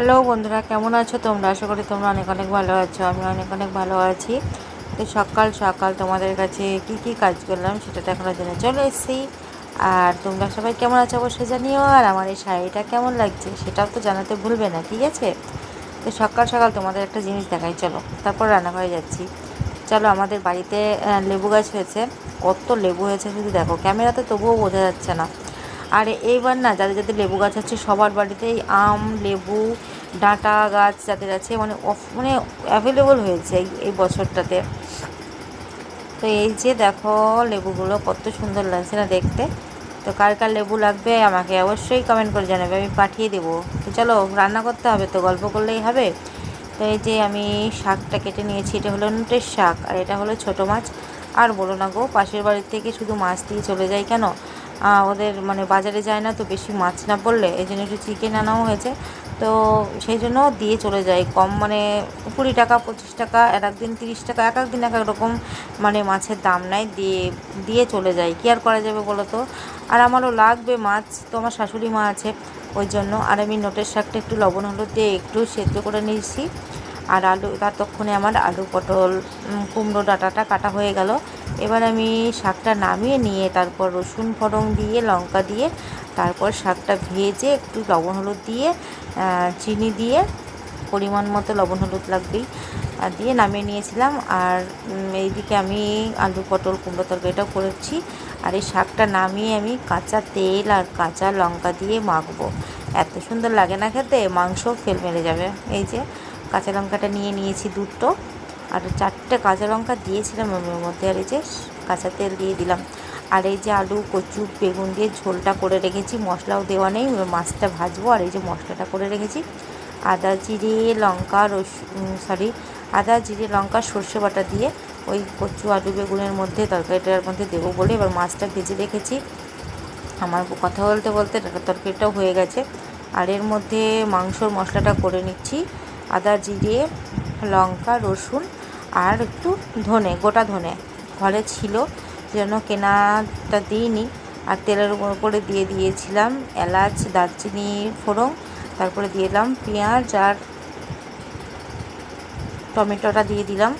Hello বন্ধুরা, কেমন আছো তোমরা? আশা করি তোমরা অনেক অনেক ভালো আছো। আমি অনেক অনেক ভালো আছি। তো সকাল সকাল তোমাদের কাছে কি কি কাজ করলাম সেটা দেখানোর জন্য চলে এসেছি। আর তোমরা সবাই কেমন আছো অবশ্যই জানিও। আর আমার এই শাড়িটা কেমন লাগছে সেটাও তো জানাতে ভুলবে না, ঠিক আছে? তো সকাল সকাল তোমাদের একটা জিনিস দেখাই, চলো। তারপর রান্নাঘরে যাচ্ছি। চলো, আমাদের বাড়িতে লেবু গাছ হয়েছে। কত লেবু হয়েছে শুধু দেখো, ক্যামেরাতে তবুও বোঝা যাচ্ছে না। আর এইবার না, যাদের যাদের লেবু গাছ আছে সবার বাড়িতেই আম, লেবু, ডাঁটা গাছ যাদের আছে, মানে অ্যাভেলেবল হয়েছে এই বছরটাতে। তো এই যে দেখো, লেবুগুলো কত সুন্দর লাগছে না দেখতে। তো কার কার লেবু লাগবে আমাকে অবশ্যই কমেন্ট করে জানাবে, আমি পাঠিয়ে দেবো। তো চলো, রান্না করতে হবে তো, গল্প করলেই হবে। তো এই যে আমি শাকটা কেটে নিয়েছি, এটা হলো নোটের শাক আর এটা হলো ছোটো মাছ। আর বলো না গো, পাশের বাড়ির থেকে শুধু মাছ দিয়ে চলে যায় কেন? ওদের মানে বাজারে যায় না তো, বেশি মাছ না পড়লে এই জন্য একটু চিকেন আনাও হয়েছে। তো সেই জন্য দিয়ে চলে যায় কম, মানে 20 টাকা 25 টাকা, এক একদিন 30 টাকা, এক একদিন এক এক রকম মানে মাছের দাম নেয়, দিয়ে দিয়ে চলে যায়। কী আর করা যাবে বলো তো? আর আমারও লাগবে মাছ, তো আমার শাশুড়ি মা আছে ওই জন্য। আর আমি নোটের শাকটা একটু লবণ হলুদ দিয়ে একটু সেদ্ধ করে নিয়েছি। আর আলু, ততক্ষণে আমার আলু, পটল, কুমড়ো ডাঁটাটা কাটা হয়ে গেল। এবার আমি শাকটা নামিয়ে নিয়ে তারপর রসুন ফোড়ন দিয়ে, লঙ্কা দিয়ে, তারপর শাকটা ভেজে একটু লবণ হলুদ দিয়ে, চিনি দিয়ে, পরিমাণ মতো লবণ হলুদ লাগবেই, আর দিয়ে নামিয়ে নিয়েছিলাম। আর এইদিকে আমি আলু, পটল, কুমড়ো তরকারিটাও করেছি। আর এই শাকটা নামিয়ে আমি কাঁচা তেল আর কাঁচা লঙ্কা দিয়ে মাখবো। এত সুন্দর লাগে না খেতে, মাংস ফেল মেরে যাবে। এই যে কাঁচা লঙ্কাটা নিয়ে নিয়েছি দুটো, আর 4টে কাঁচা লঙ্কা দিয়েছিলাম এর মধ্যে। আর এই যে কাঁচা তেল দিয়ে দিলাম। আর এই যে আলু, কচু, বেগুন দিয়ে ঝোলটা করে রেখেছি, মশলাও দেওয়া নেই, মাছটা ভাজবো। আর এই যে মশলাটা করে রেখেছি, আদা জিরে লঙ্কা আদা জিরে লঙ্কা সর্ষে বাটা দিয়ে ওই কচু আলু বেগুনের মধ্যে, তরকারিটার মধ্যে দেবো বলে এবার মাছটা ভেজে রেখেছি। আমার কথা বলতে বলতে তরকারিটাও হয়ে গেছে। আর এর মধ্যে মাংসর মশলাটা করে নিচ্ছি। আদা জিরে লঙ্কা রসুন আর একটু ধনে, গোটা ধনে ঘরে ছিল, যেন কেনাটা দিইনি। আর তেলের উপরে দিয়ে দিয়েছিলাম এলাচ, দারচিনি ফোড়ন, তারপরে দিয়ে দিলাম পেঁয়াজ আর টমেটোটা দিয়ে দিলাম।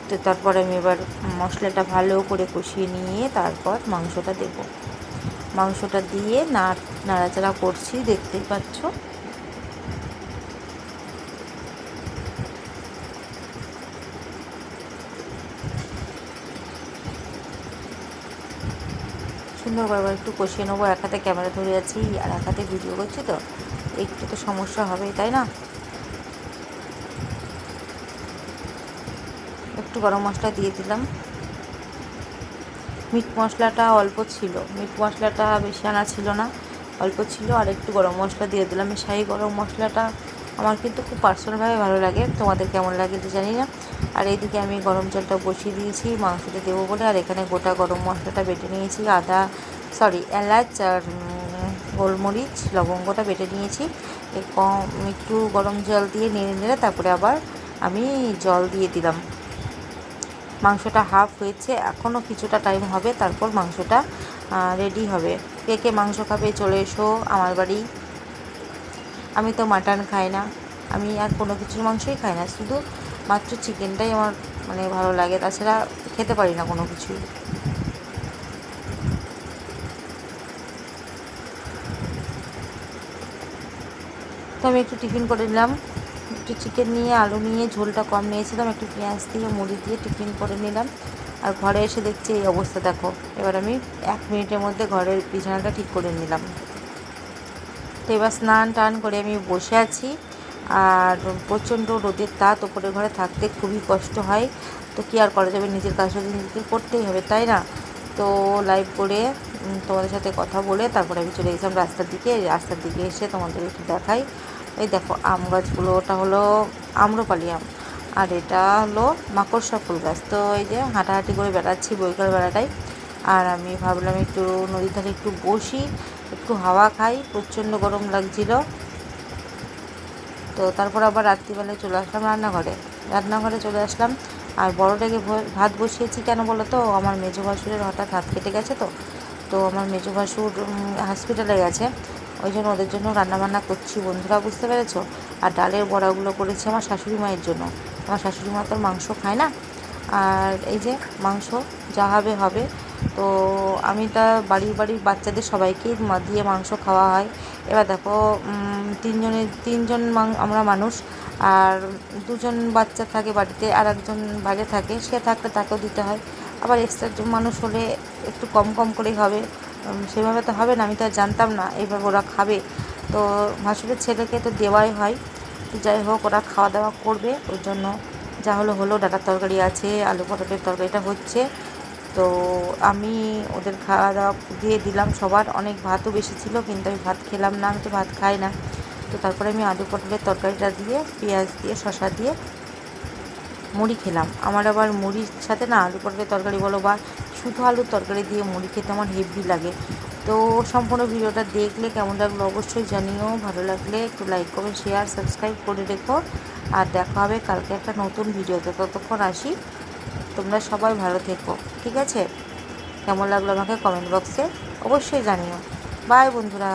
তো তারপর আমি এবার মশলাটা ভালো করে কষিয়ে নিয়ে তারপর মাংসটা দেবো। মাংসটা দিয়ে নাড়াচাড়া করছি, দেখতেই পাচ্ছ। সুন্দর করে একটু কষিয়ে নেবো। এক হাতে ক্যামেরা ধরে আছি আর এক হাতে ভিডিও করছি, তো একটু তো সমস্যা হবেই, তাই না? একটু গরম মশলা দিয়ে দিলাম। মিট মশলাটা অল্প ছিল, মিট মশলাটা বেশি আনা ছিল না, অল্প ছিল। আর একটু গরম মশলা দিয়ে দিলাম। এই শাহি গরম মশলাটা আমার কিন্তু খুব পার্সোনালভাবে ভালো লাগে, তোমাদের কেমন লাগে তো জানি না। আর এইদিকে আমি গরম জলটা বসিয়ে দিয়েছি মাংসটা দেবো বলে। আর এখানে গোটা গরম মশলাটা বেটে নিয়েছি, এলাচ আর গোলমরিচ লবঙ্গটা বেটে নিয়েছি। একটু গরম জল দিয়ে নেড়ে নেড়ে তারপরে আবার আমি জল দিয়ে দিলাম। মাংসটা হাফ হয়েছে, এখনও কিছুটা টাইম হবে, তারপর মাংসটা রেডি হবে। কে কে মাংস খাবে চলে এসো আমার বাড়ি। আমি তো মাটন খাই না, আমি আর কোনো কিছুর মাংসই খাই না, শুধু মাত্র চিকেনটাই আমার মানে ভালো লাগে, তাছাড়া খেতে পারি না কোনো কিছুই। তো আমি একটু টিফিন করে নিলাম, একটু চিকেন নিয়ে আলু নিয়ে, ঝোলটা কম নিয়েছিলাম, একটু পেঁয়াজ দিয়ে মুড়ি দিয়ে টিফিন করে নিলাম। আর ঘরে এসে দেখছি এই অবস্থা, দেখো। এবার আমি 1 মিনিটের মধ্যে ঘরের বিছানাটা ঠিক করে নিলাম। তো এবার স্নান টান করে আমি বসে আছি। আর প্রচণ্ড রোদের তাপ, ওপরের ঘরে থাকতে খুবই কষ্ট হয়। তো কী আর করা যাবে, নিজের কাজটা নিজেকে করতেই হবে, তাই না? তো লাইভ করে তোমাদের সাথে কথা বলে তারপরে আমি চলে গেছিলাম রাস্তার দিকে। রাস্তার দিকে এসে তোমাদের একটু দেখাই। এই দেখো আম গাছগুলো, ওটা হলো আম্রপালি আম, আর এটা হলো মাকড়সা ফুল গাছ। তো এই যে হাঁটাহাঁটি করে বেড়াচ্ছি বৈকাল বেড়াটাই। আর আমি ভাবলাম একটু নদীর ধারে একটু বসি, একটু হাওয়া খাই, প্রচণ্ড গরম লাগছিল। তো তারপর আবার রাত্রিবেলায় চলে আসলাম রান্নাঘরে চলে আসলাম। আর বড়টাকে ভাত বসিয়েছি কেন বলো তো, আমার মেজো ভাসুরের হঠাৎ হাত কেটে গেছে। তো তো আমার মেজো ভাসুর হসপিটালে গেছে। ওই জন্য ওদের জন্য রান্নাবান্না করছি বন্ধুরা, বুঝতে পেরেছো। আর ডালের বড়াগুলো করেছি আমার শাশুড়ি মায়ের জন্য। আমার শাশুড়ি মা তো মাংস খায় না, আর এই যে মাংস যা হবে হবে। তো আমি তা বাড়ির বাচ্চাদের সবাইকেই দিয়ে মাংস খাওয়া হয়। এবার দেখো তিনজন আমরা মানুষ, আর দুজন বাচ্চা থাকে বাড়িতে, আর একজন বাইরে থাকে, সে থাকলে তাকেও দিতে হয়। আবার এক্সট্রা মানুষ হলে একটু কম কম করেই হবে, সেভাবে তো হবে না, আমি তো আর জানতাম না এইভাবে ওরা খাবে। তো ভাসুরের ছেলেকে তো দেওয়াই হয়। তো যাই হোক, ওরা খাওয়া দাওয়া করবে, ওই জন্য যা হলো ডাঁটার তরকারি আছে, আলু পটলের তরকারিটা হচ্ছে। তো আমি ওদের খাওয়া দাওয়া দিয়ে দিলাম সবার। অনেক ভাতও বেশি ছিল, কিন্তু আমি ভাত খেলাম না, আমি তো ভাত খাই না। তো তারপরে আমি আলু পটলের তরকারিটা দিয়ে পেঁয়াজ দিয়ে শসা দিয়ে মুড়ি খেলাম। আমার আবার মুড়ির সাথে না আলু পটলের তরকারি বলো বা শুধু আলুর তরকারি দিয়ে মুড়ি খেতে আমার হেভি লাগে। তো সম্পূর্ণ ভিডিওটা দেখলে কেমন লাগলো অবশ্যই জানিও। ভালো লাগলে একটু লাইক কমেন্ট শেয়ার সাবস্ক্রাইব করে রেখো। আর দেখা হবে কালকে একটা নতুন ভিডিওতে। ততক্ষণ আসি, তোমরা সবাই ভালো থেকো, ঠিক আছে। কেমন লাগলো আমাকে কমেন্ট বক্সে অবশ্যই জানিও। বাই বন্ধুরা।